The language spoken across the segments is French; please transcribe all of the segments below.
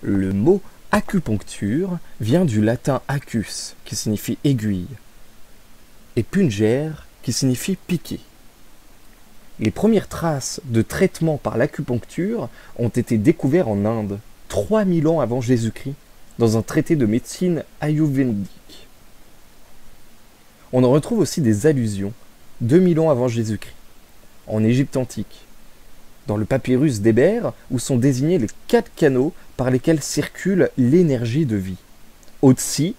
Le mot acupuncture vient du latin acus, qui signifie aiguille, et pungere, qui signifie piquer. Les premières traces de traitement par l'acupuncture ont été découvertes en Inde, 3000 ans avant Jésus-Christ, dans un traité de médecine ayurvédique. On en retrouve aussi des allusions, 2000 ans avant Jésus-Christ, en Égypte antique, dans le papyrus d'Hébert, où sont désignés les 4 canaux par lesquels circule l'énergie de vie. Otzi,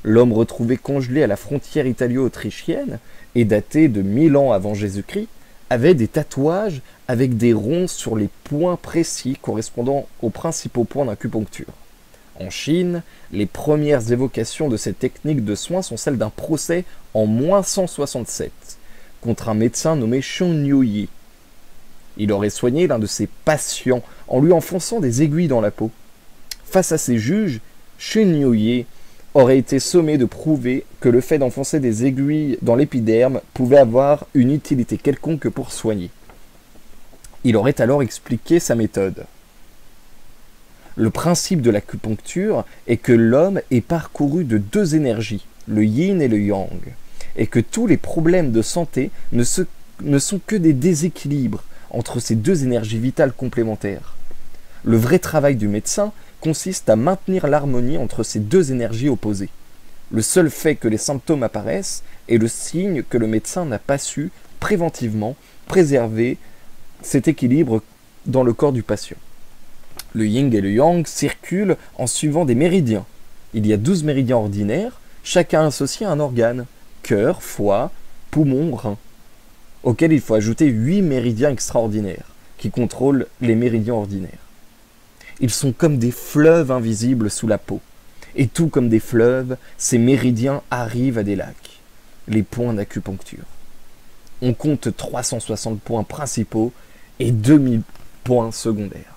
l'homme retrouvé congelé à la frontière italo-autrichienne et daté de 1000 ans avant Jésus-Christ, avait des tatouages avec des ronds sur les points précis correspondant aux principaux points d'acupuncture. En Chine, les premières évocations de cette technique de soins sont celles d'un procès en -167 contre un médecin nommé Shun Yuyi. Il aurait soigné l'un de ses patients en lui enfonçant des aiguilles dans la peau. Face à ses juges, Shun Yuyi aurait été sommé de prouver que le fait d'enfoncer des aiguilles dans l'épiderme pouvait avoir une utilité quelconque pour soigner. Il aurait alors expliqué sa méthode. Le principe de l'acupuncture est que l'homme est parcouru de 2 énergies, le yin et le yang, et que tous les problèmes de santé ne sont que des déséquilibres entre ces 2 énergies vitales complémentaires. Le vrai travail du médecin consiste à maintenir l'harmonie entre ces 2 énergies opposées. Le seul fait que les symptômes apparaissent est le signe que le médecin n'a pas su préventivement préserver cet équilibre dans le corps du patient. Le yin et le yang circulent en suivant des méridiens. Il y a 12 méridiens ordinaires, chacun associé à un organe, cœur, foie, poumon, rein, auxquels il faut ajouter 8 méridiens extraordinaires, qui contrôlent les méridiens ordinaires. Ils sont comme des fleuves invisibles sous la peau. Et tout comme des fleuves, ces méridiens arrivent à des lacs, les points d'acupuncture. On compte 360 points principaux et 2000 points secondaires.